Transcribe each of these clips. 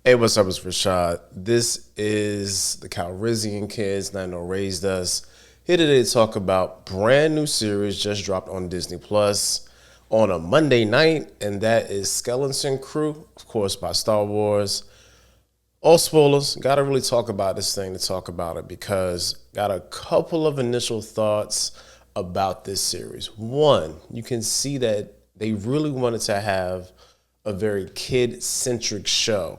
Hey, what's up? It's Rashad. This is the Calrissian Kids that I know raised us. Here today to talk about brand new series just dropped on Disney Plus on a Monday night, and that is Skeleton Crew, of course, by Star Wars. All spoilers. Got to really talk about this thing to talk about it because got a couple of initial thoughts about this series. One, you can see that they really wanted to have a very kid-centric show.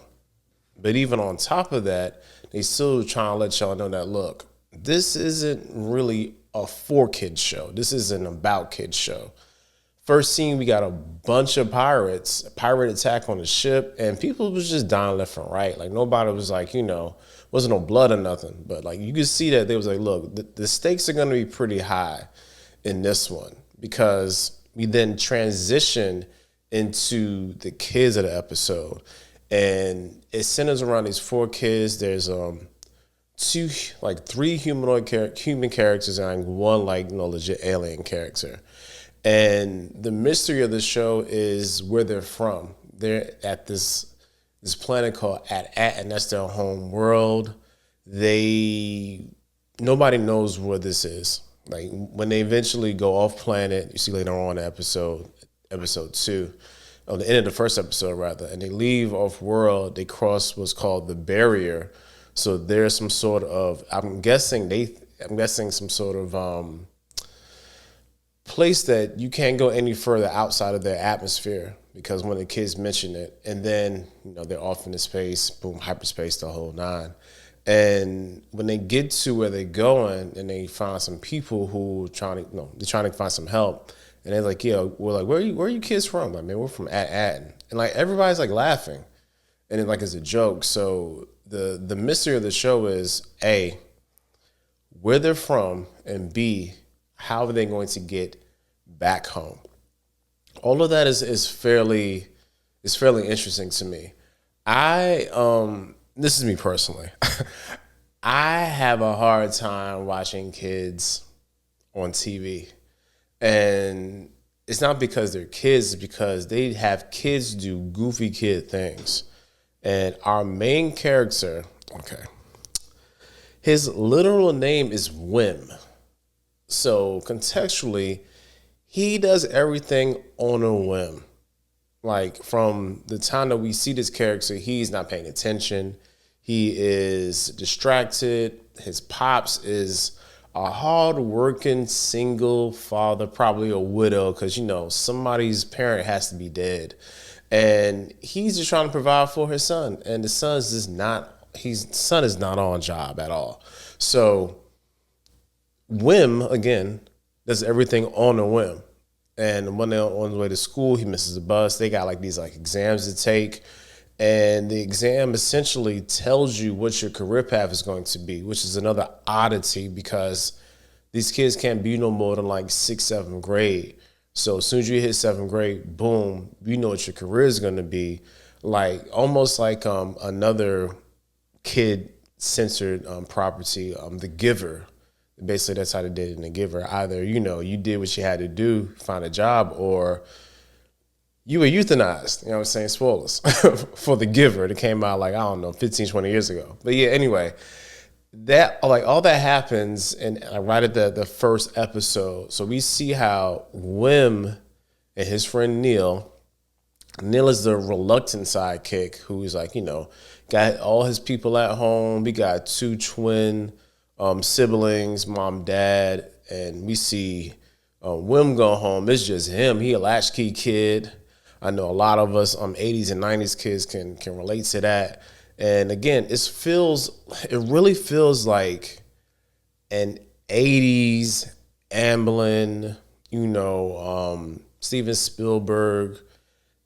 But even on top of that, they still trying to let y'all know that, look, this isn't really a for kids show. This is an about kids show. First scene, we got a bunch of pirates, a pirate attack on the ship, and people was just dying left and right. Like nobody was like, wasn't no blood or nothing. But like you could see that they was like, look, the stakes are gonna be pretty high in this one because we then transition into the kids of the episode. And it centers around these four kids. There's three human characters and one legit alien character. And the mystery of the show is where they're from. They're at this planet called At, and that's their home world. Nobody knows where this is. Like when they eventually go off planet, you see later on in episode 2. On the end of the first episode, rather, and they leave off world, they cross what's called the barrier. So there's some sort of, I'm guessing some sort of place that you can't go any further outside of their atmosphere because when the kids mention it, and then they're off into space, boom, hyperspace, the whole nine. And when they get to where they're going, and they find some people who they're trying to find some help. And they're like, yeah, we're like, where are you kids from? Like, man, we're from At. And like everybody's like laughing. And it like it's a joke. So the mystery of the show is A, where they're from, and B, how are they going to get back home? All of that is fairly interesting to me. This is me personally. I have a hard time watching kids on TV. And it's not because they're kids, it's because they have kids do goofy kid things. And our main character, his literal name is Whim. So contextually, he does everything on a whim. Like from the time that we see this character, he's not paying attention. He is distracted. His pops is a hard-working single father, probably a widow, because somebody's parent has to be dead, and he's just trying to provide for his son. And the son is not on job at all. So Whim again does everything on a whim. And when they're on the way to school, he misses the bus. They got these exams to take. And the exam essentially tells you what your career path is going to be, which is another oddity because these kids can't be no more than 6th, 7th grade. So as soon as you hit 7th grade, boom, you know what your career is going to be. Almost like another kid-censored property, The Giver. Basically, that's how they did it in The Giver. Either, you did what you had to do, find a job, or you were euthanized, what I'm saying? Spoilers for The Giver. It came out 15, 20 years ago. But yeah, anyway, that all that happens and right at the first episode. So we see how Whim and his friend Neil is the reluctant sidekick who's got all his people at home. We got 2 twin siblings, mom, dad, and we see Whim go home. It's just him. He a latchkey kid. I know a lot of us 80s and 90s kids can relate to that. And again, it really feels like an 80s Amblin, Steven Spielberg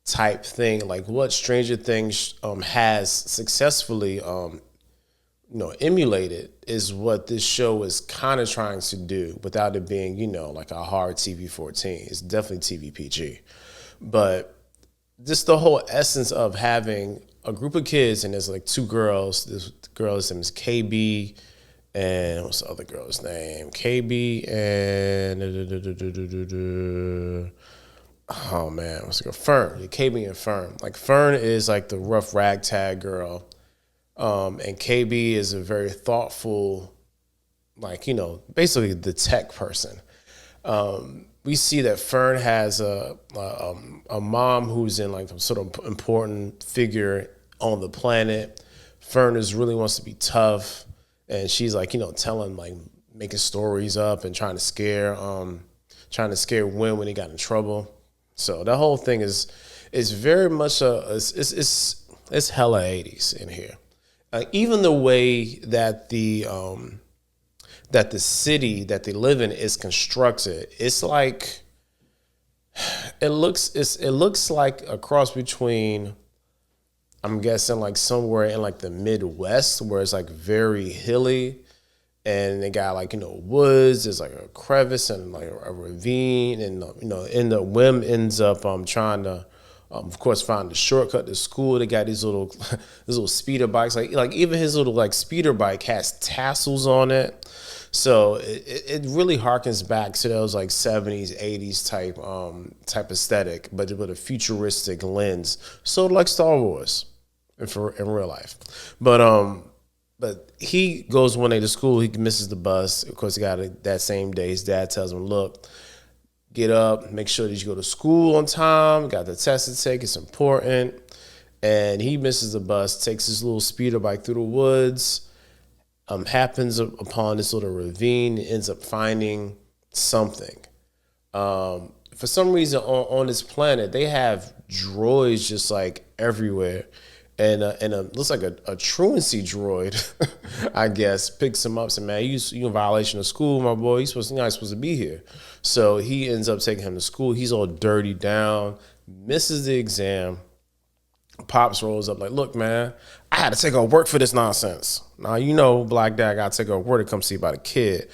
type thing. Like what Stranger Things has successfully emulated is what this show is kind of trying to do without it being, a hard TV-14. It's definitely TV PG. But just the whole essence of having a group of kids, and there's 2 girls. This girl's name is KB, and what's the other girl's name? KB and oh man, what's it called? Fern. KB and Fern. Like Fern is like the rough ragtag girl, and KB is a very thoughtful, like basically the tech person. We see that Fern has a mom who's in like a sort of important figure on the planet. Fern is really wants to be tough, and she's like telling like making stories up and trying to scare Win when he got in trouble. So the whole thing is very much it's hella 80s in here. Even the way that the city that they live in is constructed, it's like it looks like a cross between, I'm guessing, like somewhere in like the Midwest where it's like very hilly, and they got like woods. There's like a crevice and like a ravine, and and the Wim ends up trying to of course find the shortcut to school. They got these little these little speeder bikes, like even his little like speeder bike has tassels on it. So it really harkens back to those like 70s, 80s type aesthetic, but with a futuristic lens. So like Star Wars in real life. But he goes one day to school, he misses the bus. Of course, that same day, his dad tells him, look, get up, make sure that you go to school on time, got the test to take, it's important. And he misses the bus, takes his little speeder bike through the woods, happens upon this little ravine, ends up finding something. For some reason on this planet, they have droids just like everywhere. And looks like a truancy droid, I guess, picks him up and says, man, you in violation of school, my boy. You're not supposed to be here. So he ends up taking him to school. He's all dirty down, misses the exam. Pops rolls up like, look, man, I had to take off work for this nonsense. Now, Black Dad got to take off work to come see about a kid.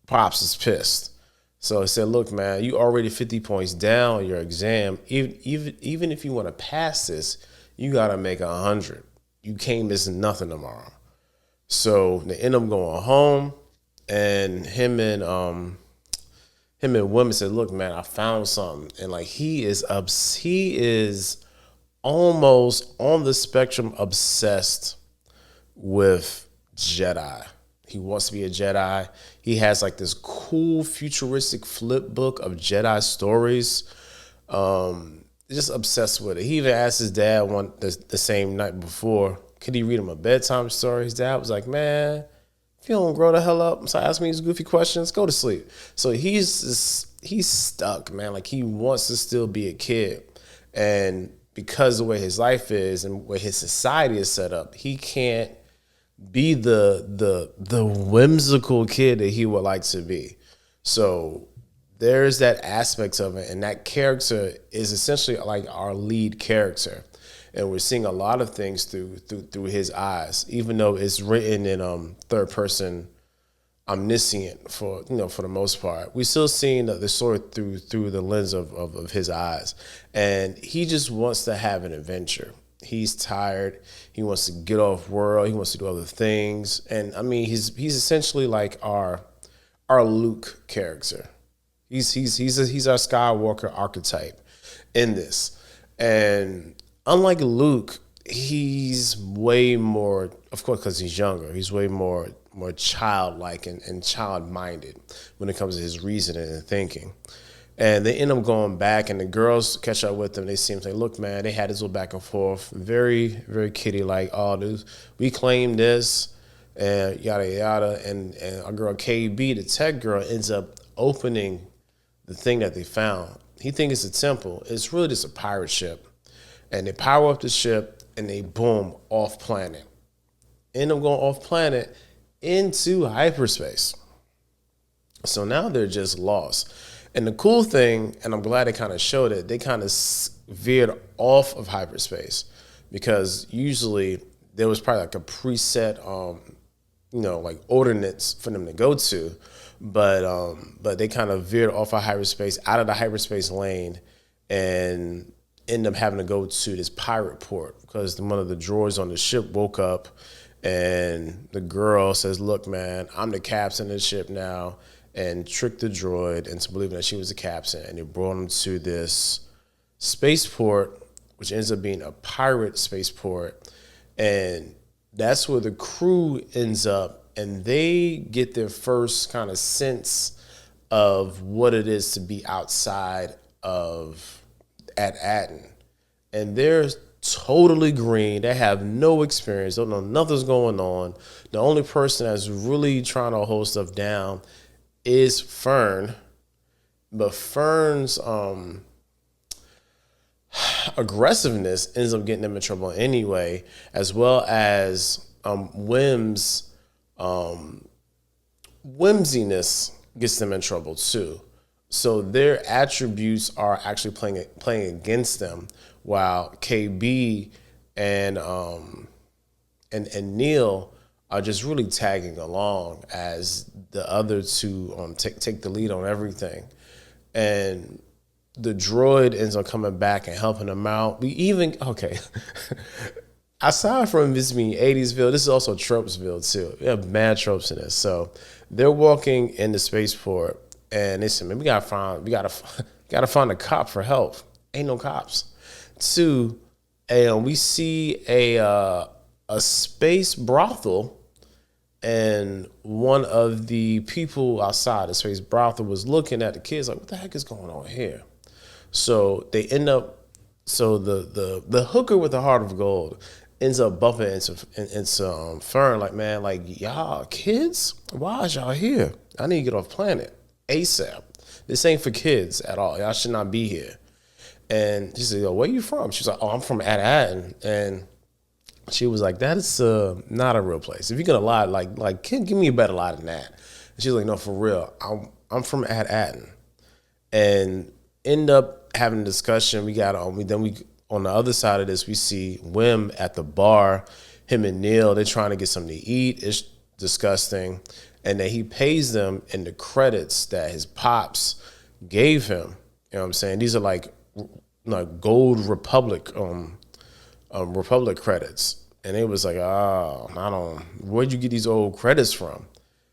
Pops is pissed. So he said, look, man, you already 50 points down on your exam. Even if you want to pass this, you got to make 100. You can't miss nothing tomorrow. So they end up going home, and him and Women said, look, man, I found something. And like he is almost on the spectrum obsessed with Jedi. He wants to be a Jedi. He has like this cool futuristic flip book of Jedi stories. Just obsessed with it. He even asked his dad the same night before, could he read him a bedtime story? His dad was like, man, if you don't grow the hell up, so ask me these goofy questions, go to sleep. So he's stuck, man. Like he wants to still be a kid. And because of the way his life is and where his society is set up, he can't be the whimsical kid that he would like to be. So there's that aspect of it, and that character is essentially like our lead character, and we're seeing a lot of things through his eyes, even though it's written in third person omniscient for the most part. We're still seeing the story through the lens of his eyes, and he just wants to have an adventure. He's tired. He wants to get off world. He wants to do other things, and I mean he's essentially like our Luke character. He's our Skywalker archetype in this. And unlike Luke, he's way more, of course, because he's younger, he's way more childlike and child-minded when it comes to his reasoning and thinking. And they end up going back, and the girls catch up with them. They seem to say, look, man, they had this little back and forth, very, very kiddie-like. Oh, dude, we claim this, and yada, yada. And our girl KB, the tech girl, ends up opening the thing that they found. He thinks it's a temple. It's really just a pirate ship. And they power up the ship, and they boom, off planet. End up going off planet into hyperspace. So now they're just lost. And the cool thing, and I'm glad they kind of showed it, they kind of veered off of hyperspace, because usually there was probably like a preset, like ordinance for them to go to. But they kind of veered off of hyperspace, out of the hyperspace lane, and end up having to go to this pirate port, because one of the droids on the ship woke up, and the girl says, look, man, I'm the captain of the ship now, and tricked the droid into believing that she was the captain, and they brought him to this spaceport, which ends up being a pirate spaceport. And that's where the crew ends up, and they get their first kind of sense of what it is to be outside of at Atten. And they're totally green. They have no experience, don't know nothing's going on. The only person that's really trying to hold stuff down is Fern. But Fern's aggressiveness ends up getting them in trouble anyway, as well as Wim's whimsiness gets them in trouble too. So their attributes are actually playing against them, while KB and Neil are just really tagging along as the other two take the lead on everything. And the droid ends up coming back and helping them out. Aside from this being 80sville, this is also Tropesville too. We have mad tropes in this. So they're walking in the spaceport, and they said, "Man, we gotta find a cop for help." Ain't no cops. Two, we see a space brothel, and one of the people outside the space brothel was looking at the kids like, "What the heck is going on here?" So they end up. So the hooker with the heart of gold ends up bumping into Fern, like, "Man, like, y'all kids, why is y'all here? I need to get off planet ASAP. This ain't for kids at all. Y'all should not be here." And she said, "Yo, where you from?" She's like, "Oh, I'm from Atten." And she was like, "That is not a real place. If you're gonna lie, like, give me a better lie than that." And she's like, "No, for real. I'm from Atten." And end up having a discussion. We on the other side of this, we see Wim at the bar. Him and Neil, they're trying to get something to eat. It's disgusting. And then he pays them in the credits that his pops gave him. You know what I'm saying? These are like Gold Republic Republic credits. And it was like, where'd you get these old credits from?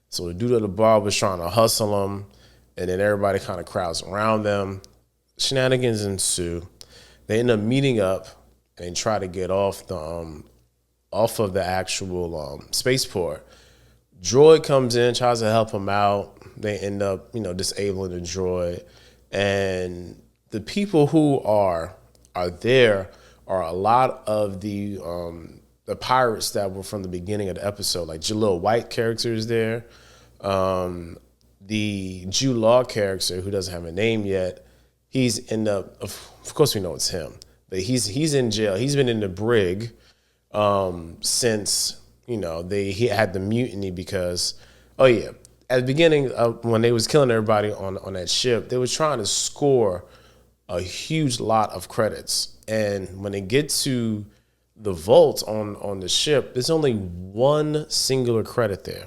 So the dude at the bar was trying to hustle them, and then everybody kind of crowds around them. Shenanigans ensue. They end up meeting up and try to get off of the actual spaceport. Droid comes in, tries to help him out. They end up, disabling the droid. And the people who are there are a lot of the pirates that were from the beginning of the episode. Like Jalil White character is there. The Jude Law character, who doesn't have a name yet, he's of course we know it's him, but he's in jail. He's been in the brig since he had the mutiny because at the beginning when they was killing everybody on that ship, they was trying to score a huge lot of credits, and when they get to the vault on the ship, there's only one singular credit there.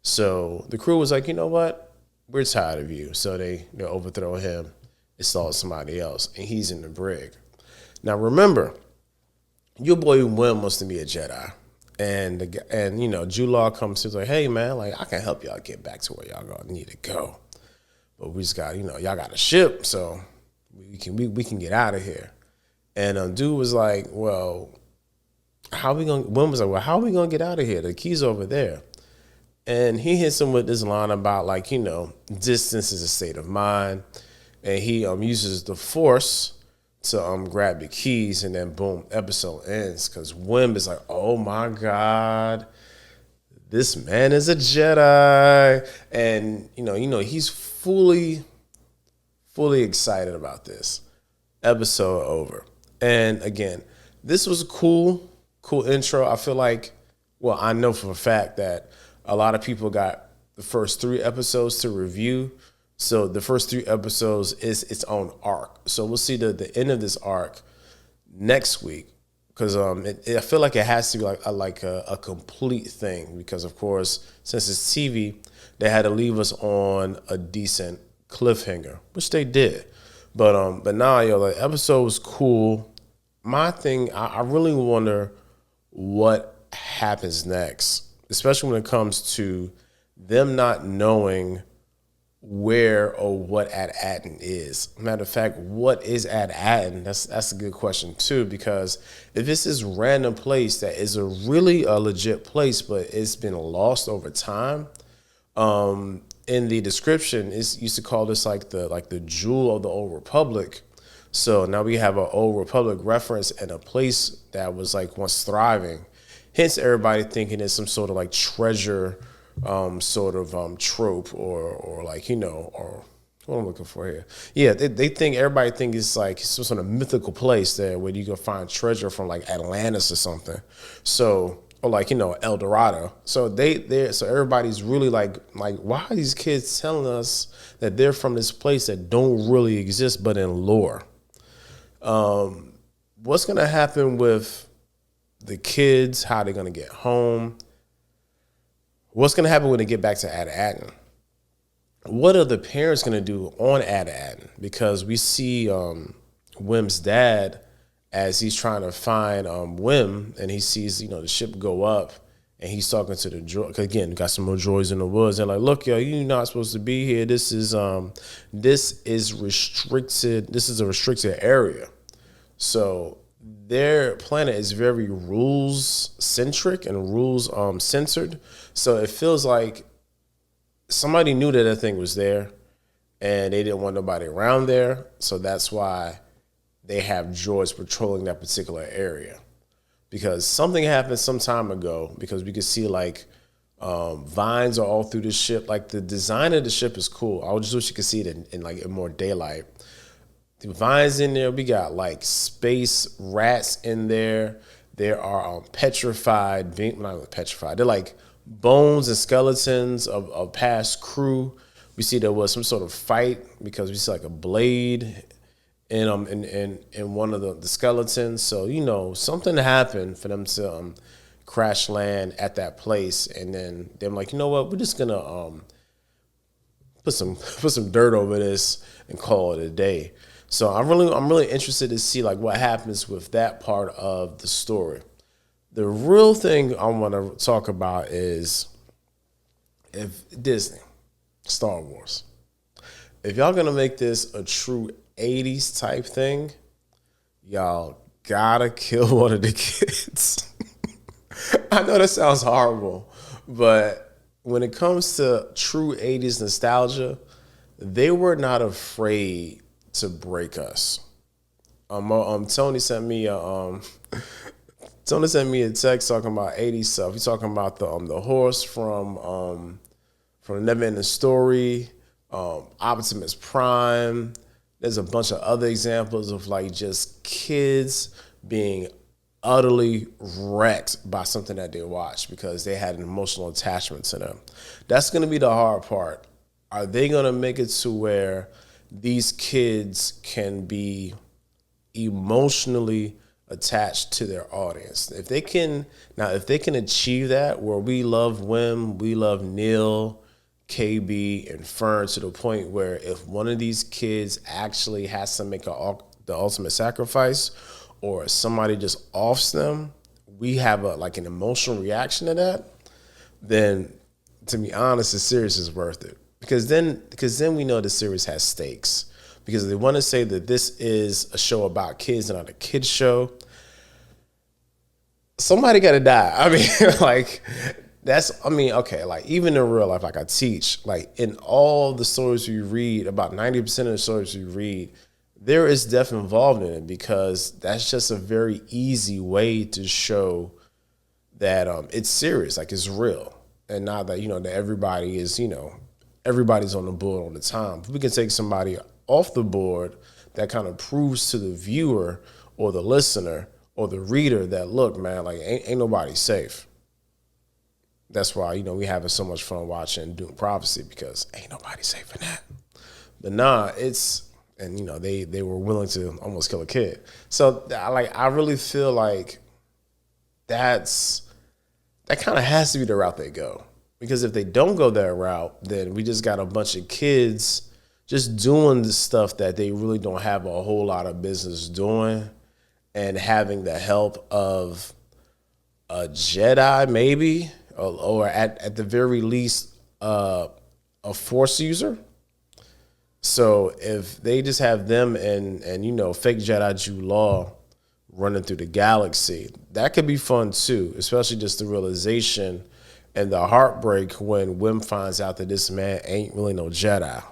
So the crew was like, "You know what? We're tired of you." So they overthrow him, install somebody else, and he's in the brig. Now remember, your boy Wim wants to be a Jedi, and Jude Law comes to like, "Hey man, like, I can help y'all get back to where y'all gonna need to go, but we just got y'all got a ship, so we can get out of here." And dude was like, "Well, Wim was like, "Well, how are we gonna get out of here? The key's over there." And he hits him with this line about distance is a state of mind. And he uses the Force to grab the keys, and then boom, episode ends. Because Wim is like, "Oh my God, this man is a Jedi." And he's fully excited about this. Episode over. And again, this was a cool intro. I feel like, I know for a fact that a lot of people got the first 3 episodes to review. So the first 3 episodes is its own arc. So we'll see the end of this arc next week, because I feel like it has to be like a complete thing, because of course, since it's TV, they had to leave us on a decent cliffhanger, which they did. But now the episode was cool. My thing, I really wonder what happens next, especially when it comes to them not knowing where or what Ad-Aden is. Matter of fact, what is Ad-Aden? That's a good question too, because if it's this random place that is a legit place, but it's been lost over time, in the description, it used to call this like the jewel of the old republic. So now we have an old republic reference and a place that was like once thriving. Hence, everybody thinking it's some sort of like treasure, trope or like or what I'm looking for here. Yeah, everybody think it's like some sort of mythical place there where you can find treasure from like Atlantis or something. So or like El Dorado. So so everybody's really like why are these kids telling us that they're from this place that don't really exist but in lore? What's gonna happen with the kids? How they're gonna get home? What's gonna happen when they get back to Ad-Aden? What are the parents gonna do on Ad-Aden? Because we see Wim's dad as he's trying to find Wim, and he sees the ship go up, and he's talking to the droid. Again, we got some more droids in the woods. They're like, "Look, yo, you're not supposed to be here. This is restricted. This is a restricted area." So their planet is very rules centric and rules censored. So it feels like somebody knew that thing was there, and they didn't want nobody around there. So that's why they have droids patrolling that particular area, because something happened some time ago, because we could see like vines are all through the ship. Like the design of the ship is cool. I just wish you could see it in more daylight. The vines in there. We got like space rats in there. There are petrified, not really petrified. They're like bones and skeletons of past crew. We see there was some sort of fight because we see like a blade in one of the skeletons. So something happened for them to crash land at that place, and then they're like, you know what, we're just gonna put some dirt over this and call it a day. So I'm really interested to see like what happens with that part of the story. The real thing I want to talk about is if Disney, Star Wars, if y'all gonna make this a true 80s type thing, y'all gotta kill one of the kids. I know that sounds horrible, but when it comes to true 80s nostalgia, they were not afraid to break us. Tony sent me a text talking about 80s stuff. He's talking about the horse from Never Ending Story, Optimus Prime. There's a bunch of other examples of like just kids being utterly wrecked by something that they watched because they had an emotional attachment to them. That's going to be the hard part. Are they going to make it to where these kids can be emotionally attached to their audience? If they can achieve that, where we love Wim, we love Neil, KB, and Fern, to the point where if one of these kids actually has to make the ultimate sacrifice, or somebody just offs them, we have an emotional reaction to that, then to be honest, the series is worth it. Because then we know the series has stakes. Because they want to say that this is a show about kids and not a kids show, somebody got to die. I mean, okay, like even in real life, like I teach, like in all the stories we read, about 90% of the stories we read, there is death involved in it, because that's just a very easy way to show that it's serious, like it's real, and not that that everybody is everybody's on the board all the time. If we can take somebody off the board, that kind of proves to the viewer or the listener or the reader that, look, man, like ain't nobody safe. That's why we having so much fun watching Dune Prophecy, because ain't nobody safe in that. But nah, and they were willing to almost kill a kid. So I really feel like that kind of has to be the route they go. Because if they don't go that route, then we just got a bunch of kids just doing the stuff that they really don't have a whole lot of business doing, and having the help of a Jedi maybe, or at the very least a Force user. So if they just have them and you know, fake Jedi Jude Law running through the galaxy, that could be fun too, especially just the realization and the heartbreak when Wim finds out that this man ain't really no Jedi.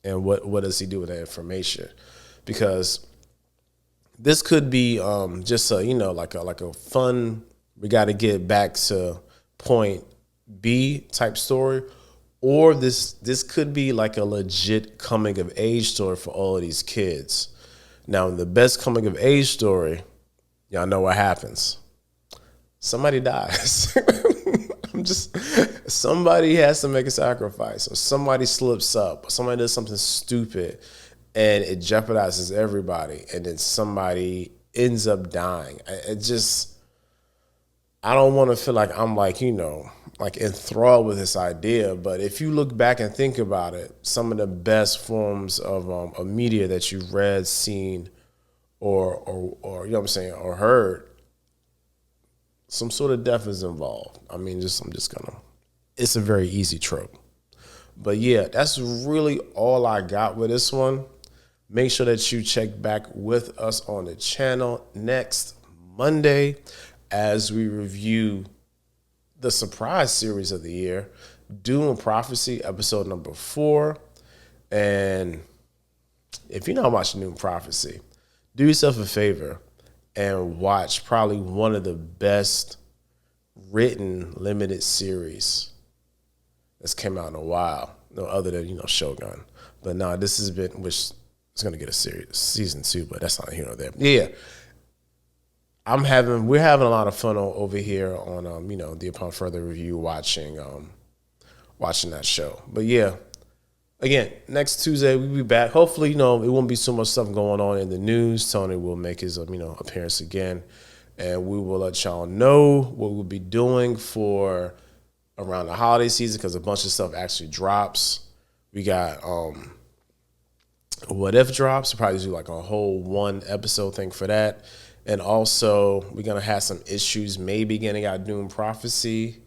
And what does he do with that information? Because this could be just a, you know, like a fun, we got to get back to point B type story, or this could be like a legit coming of age story for all of these kids. Now, in the best coming of age story, y'all know what happens. Somebody dies. Somebody has to make a sacrifice, or somebody slips up, or somebody does something stupid, and it jeopardizes everybody, and then somebody ends up dying. I don't want to feel like I'm like, you know, like enthralled with this idea. But if you look back and think about it, some of the best forms of media that you've read, seen, or you know what I'm saying, or heard, some sort of death is involved. I mean, it's a very easy trope. But yeah, that's really all I got with this one. Make sure that you check back with us on the channel next Monday as we review the surprise series of the year, Doom and Prophecy, episode number 4. And if you're not watching Doom and Prophecy, do yourself a favor and watch probably one of the best written limited series that's came out in a while. No other than, you know, Shogun. But no, this has been, which is going to get a series, season 2, but that's not here nor there. Yeah. We're having a lot of fun over here on, you know, the Upon Further Review, watching that show. But yeah, again, next Tuesday we'll be back. Hopefully, you know, it won't be so much stuff going on in the news. Tony will make his, you know, appearance again, and we will let y'all know what we'll be doing for around the holiday season, because a bunch of stuff actually drops. We got What If drops. We'll probably do like a whole 1 episode thing for that. And also, we're going to have some issues maybe getting out Doom Prophecy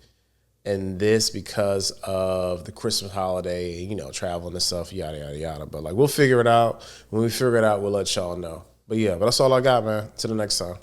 and this because of the Christmas holiday, you know, traveling and stuff, yada, yada, yada. But, like, we'll figure it out. When we figure it out, we'll let y'all know. But, yeah, but that's all I got, man. Till the next time.